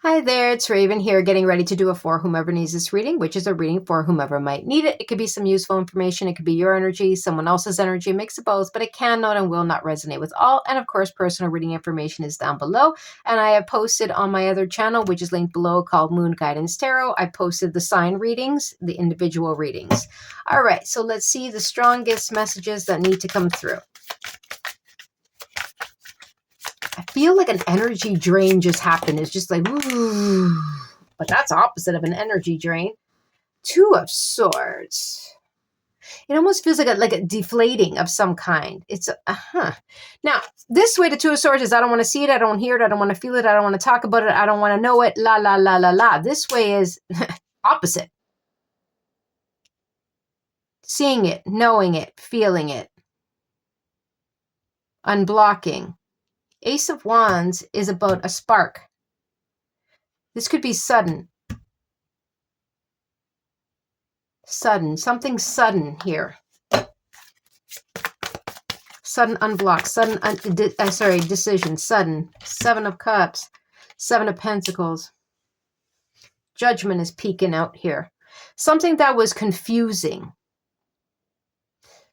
Hi there, it's Raven here, getting ready to do a For Whomever Needs This reading, which is a reading for whomever might need it. It could be some useful information, it could be your energy, someone else's energy, mix of both, but it cannot and will not resonate with all. And of course, personal reading information is down below. And I have posted on my other channel, which is linked below, called Moon Guidance Tarot. I posted the sign readings, the individual readings. All right, so let's see the strongest messages that need to come through. I feel like an energy drain just happened. It's just like, ooh, but that's opposite of an energy drain. Two of Swords. It almost feels like a deflating of some kind. It's Now, this way, the Two of Swords is I don't want to see it, I don't want to hear it, I don't want to feel it, I don't want to talk about it, I don't want to know it, la, la, la, la, la. This way is opposite. Seeing it, knowing it, feeling it. Unblocking. Ace of Wands is about a spark. This could be sudden. Sudden. Something sudden here. Sudden unblock. Sudden, decision. Sudden. Seven of Cups. Seven of Pentacles. Judgment is peeking out here. Something that was confusing.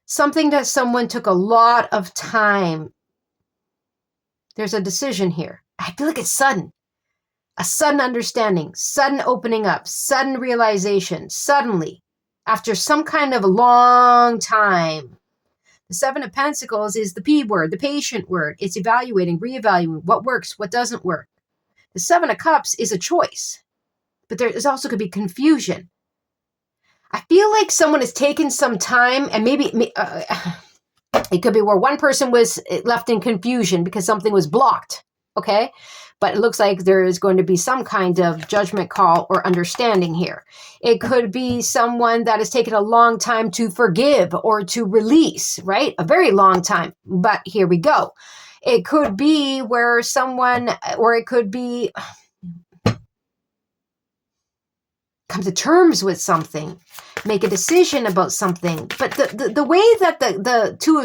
Something that someone took a lot of time. There's a decision here. I feel like it's sudden. A sudden understanding, sudden opening up, sudden realization, suddenly, after some kind of long time. The Seven of Pentacles is the P word, the patient word. It's evaluating, reevaluating what works, what doesn't work. The Seven of Cups is a choice, but there also could be confusion. I feel like someone has taken some time, and maybe it could be where one person was left in confusion because something was blocked, okay? But it looks like there is going to be some kind of judgment call or understanding here. It could be someone that has taken a long time to forgive or to release, right? A very long time, but here we go. It could be where someone, or it could be come to terms with something, make a decision about something. But the way that the Two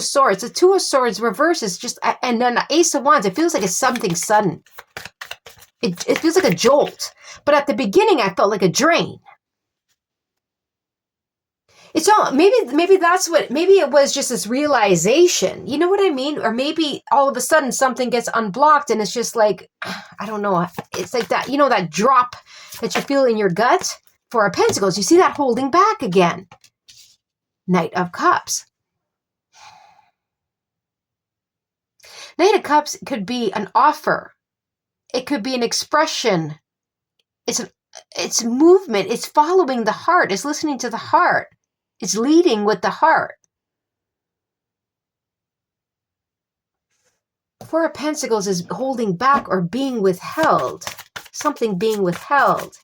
of Swords reverses just, and then the Ace of Wands, it feels like it's something sudden. It feels like a jolt. But at the beginning, I felt like a drain. It's all, maybe that's what, maybe it was just this realization. You know what I mean? Or maybe all of a sudden something gets unblocked and it's just like, I don't know. It's like that, that drop that you feel in your gut. Four of Pentacles, you see that holding back again. Knight of Cups. Knight of Cups could be an offer. It could be an expression. It's movement. It's following the heart. It's listening to the heart. It's leading with the heart. Four of Pentacles is holding back or being withheld. Something being withheld.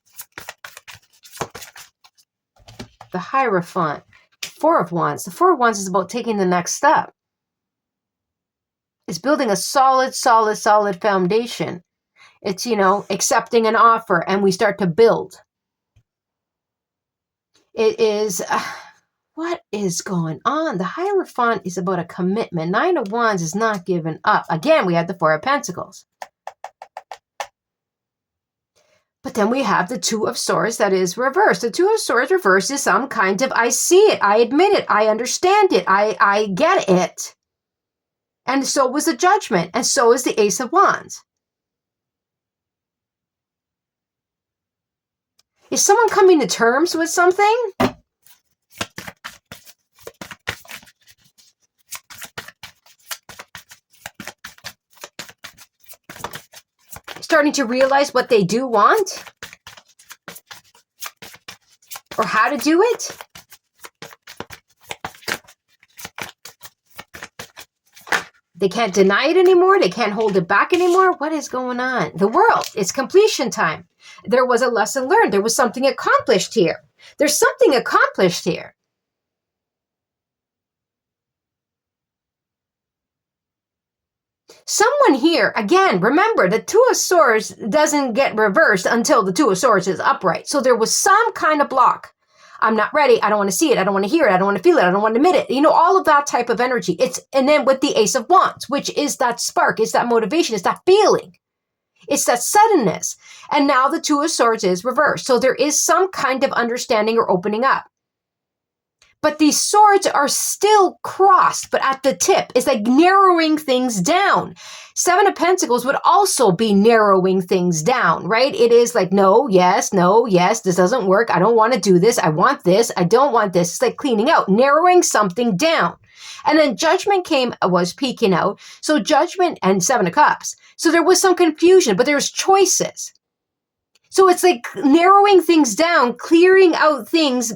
The Hierophant. Four of Wands. The Four of Wands is about taking the next step. It's building a solid foundation. It's, accepting an offer and we start to build. It is, what is going on? The Hierophant is about a commitment. Nine of Wands is not giving up. Again, we had the Four of Pentacles. But then we have the Two of Swords that is reversed. The Two of Swords reversed is some kind of, I see it, I admit it, I understand it, I get it. And so was the Judgment, and so is the Ace of Wands. Is someone coming to terms with something? Starting to realize what they do want? Or how to do it? They can't deny it anymore. They can't hold it back anymore. What is going on? The World, it's completion time. There was a lesson learned. There was something accomplished here. There's something accomplished here. Someone here, again, remember, the Two of Swords doesn't get reversed until the Two of Swords is upright. So there was some kind of block. I'm not ready. I don't want to see it. I don't want to hear it. I don't want to feel it. I don't want to admit it. All of that type of energy. And then with the Ace of Wands, which is that spark, it's that motivation, it's that feeling. It's that suddenness. And now the Two of Swords is reversed. So there is some kind of understanding or opening up. But these swords are still crossed, but at the tip. It's like narrowing things down. Seven of Pentacles would also be narrowing things down, right? It is like, no, yes, this doesn't work. I don't want to do this. I want this. I don't want this. It's like cleaning out, narrowing something down. And then Judgment was peeking out. So Judgment and Seven of Cups. So there was some confusion, but there's choices. So it's like narrowing things down, clearing out things,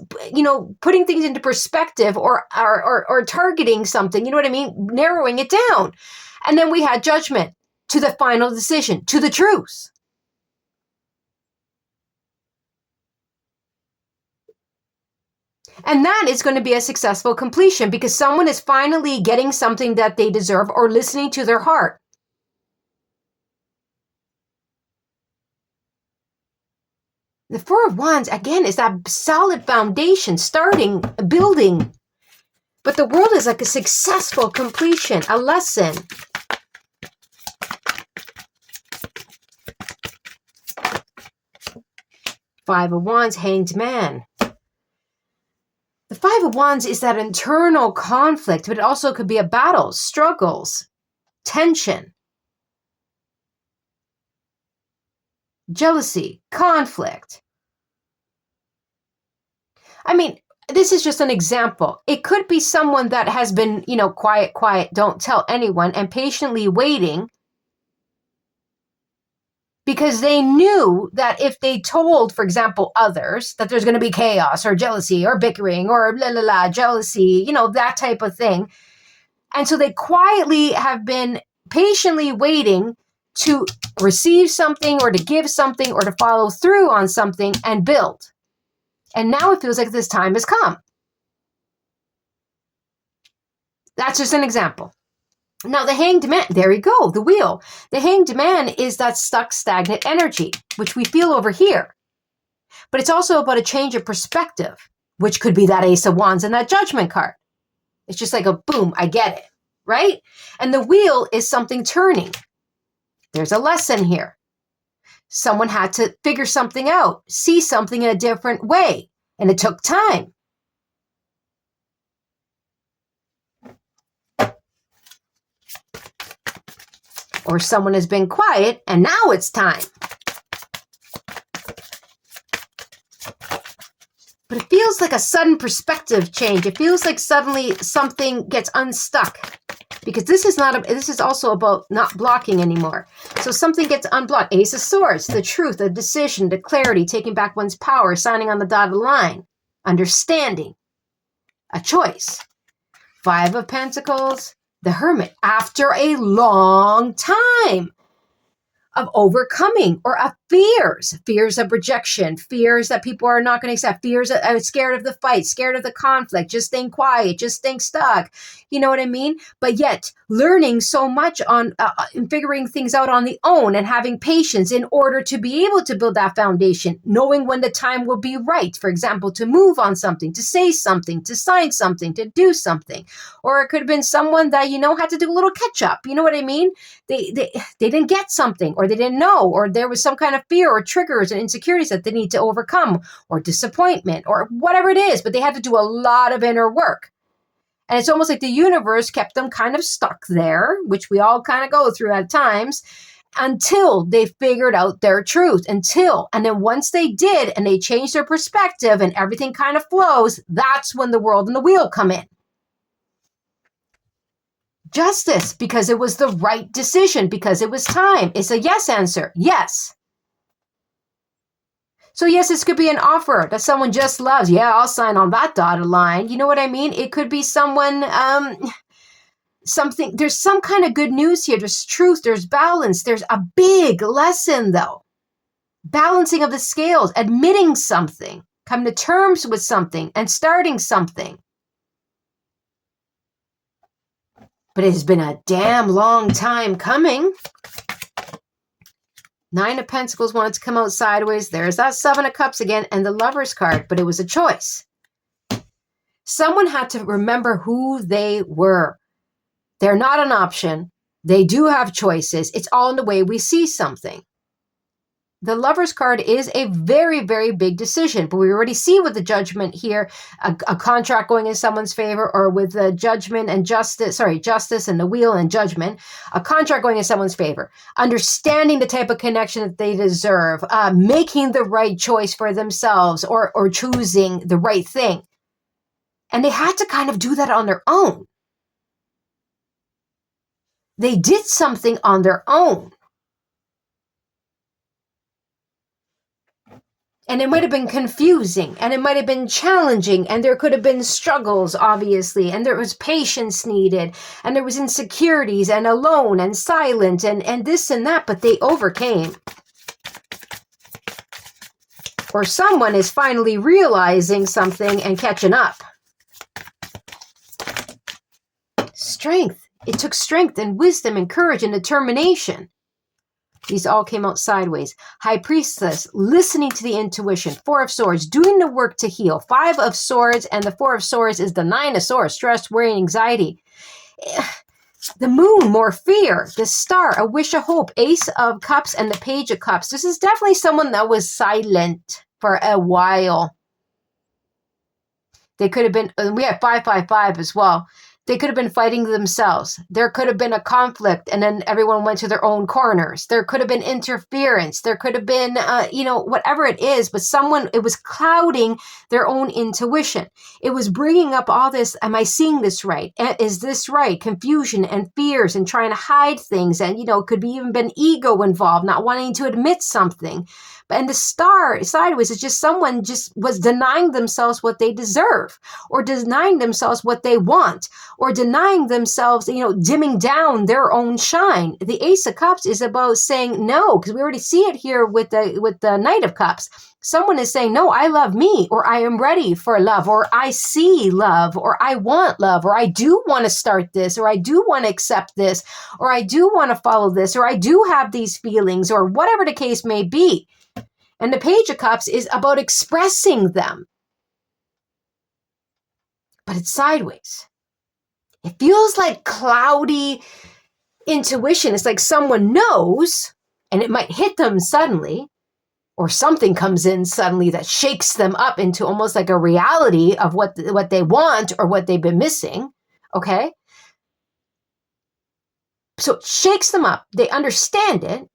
putting things into perspective or targeting something, you know what I mean? Narrowing it down. And then we had Judgment to the final decision, to the truth. And that is going to be a successful completion because someone is finally getting something that they deserve or listening to their heart. The Four of Wands, again, is that solid foundation, starting, building. But the world is like a successful completion, a lesson. Five of Wands, Hanged Man. The Five of Wands is that internal conflict, but it also could be a battle, struggles, tension, jealousy, conflict. I mean, this is just an example. It could be someone that has been, quiet, don't tell anyone, and patiently waiting because they knew that if they told, for example, others that there's going to be chaos or jealousy or bickering or jealousy, that type of thing. And so they quietly have been patiently waiting to receive something or to give something or to follow through on something and build. And now it feels like this time has come. That's just an example. Now, the Hanged Man, there you go, the wheel. The Hanged Man is that stuck, stagnant energy, which we feel over here. But it's also about a change of perspective, which could be that Ace of Wands and that Judgment card. It's just like a boom, I get it, right? And the wheel is something turning. There's a lesson here. Someone had to figure something out, see something in a different way, and it took time. Or someone has been quiet, and now it's time. But it feels like a sudden perspective change. It feels like suddenly something gets unstuck. Because this is also about not blocking anymore. So something gets unblocked. Ace of Swords, the truth, the decision, the clarity, taking back one's power, signing on the dotted line, understanding, a choice. Five of Pentacles, the Hermit, after a long time of overcoming or of fears of rejection, fears that people are not going to accept, fears that I'm scared of the fight, scared of the conflict, just staying quiet, just staying stuck. You know what I mean? But yet learning so much on figuring things out on the own and having patience in order to be able to build that foundation, knowing when the time will be right. For example, to move on something, to say something, to sign something, to do something. Or it could have been someone that, had to do a little catch up. You know what I mean? They didn't get something, or they didn't know, or there was some kind of fear or triggers and insecurities that they need to overcome, or disappointment, or whatever it is, but they had to do a lot of inner work. And it's almost like the universe kept them kind of stuck there, which we all kind of go through at times, until they figured out their truth. And then once they did, and they changed their perspective and everything kind of flows, that's when the world and the wheel come in. Justice, because it was the right decision, because it was time. It's a yes answer. Yes. So yes, this could be an offer that someone just loves. Yeah, I'll sign on that dotted line. You know what I mean? It could be someone, there's some kind of good news here. There's truth, there's balance. There's a big lesson though. Balancing of the scales, admitting something, coming to terms with something and starting something. But it has been a damn long time coming. Nine of Pentacles wanted to come out sideways. There's that Seven of Cups again and the Lover's card, but it was a choice. Someone had to remember who they were. They're not an option. They do have choices. It's all in the way we see something. The Lover's card is a very, very big decision, but we already see with the Judgment here, a contract going in someone's favor, or with the Judgment and Justice and the Wheel and Judgment, a contract going in someone's favor, understanding the type of connection that they deserve, making the right choice for themselves, or choosing the right thing. And they had to kind of do that on their own. They did something on their own. And it might have been confusing, and it might have been challenging, and there could have been struggles, obviously, and there was patience needed, and there was insecurities, and alone, and silent, and this and that, but they overcame. Or someone is finally realizing something and catching up. Strength. It took strength and wisdom and courage and determination. These all came out sideways. High Priestess, listening to the intuition. Four of Swords, doing the work to heal. Five of Swords, and the Four of Swords is the Nine of Swords. Stress, worry, and anxiety. The Moon, more fear. The Star, a wish of hope. Ace of Cups and the Page of Cups. This is definitely someone that was silent for a while. They could have been, we have 555 as well. They could have been fighting themselves. There could have been a conflict, and then everyone went to their own corners. There could have been interference. There could have been, whatever it is, but it was clouding their own intuition. It was bringing up all this, am I seeing this right? Is this right? Confusion and fears and trying to hide things. And, it could be even been ego involved, not wanting to admit something. And the Star sideways is just someone just was denying themselves what they deserve, or denying themselves what they want, or denying themselves, dimming down their own shine. The Ace of Cups is about saying no, because we already see it here with the Knight of Cups. Someone is saying, no, I love me, or I am ready for love, or I see love, or I want love, or I do want to start this, or I do want to accept this, or I do want to follow this, or I do have these feelings, or whatever the case may be. And the Page of Cups is about expressing them. But it's sideways. It feels like cloudy intuition. It's like someone knows, and it might hit them suddenly, or something comes in suddenly that shakes them up into almost like a reality of what they want or what they've been missing. Okay? So it shakes them up. They understand it.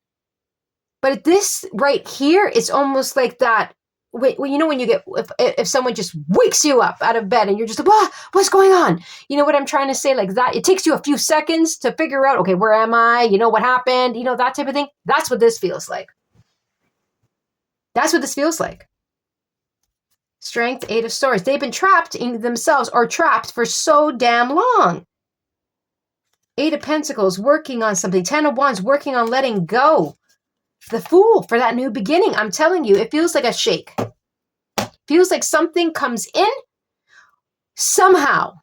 But this right here, it's almost like that. When you get, if someone just wakes you up out of bed and you're just like, what's going on? You know what I'm trying to say? Like that, it takes you a few seconds to figure out, okay, where am I? What happened? That type of thing. That's what this feels like. That's what this feels like. Strength, Eight of Swords. They've been trapped in themselves, or trapped for so damn long. Eight of Pentacles, working on something. 10 of Wands, working on letting go. The Fool, for that new beginning. I'm telling you, it feels like a shake. Feels like something comes in somehow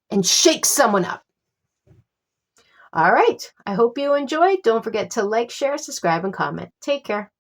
and shakes someone up. All right. I hope you enjoyed. Don't forget to like, share, subscribe, and comment. Take care.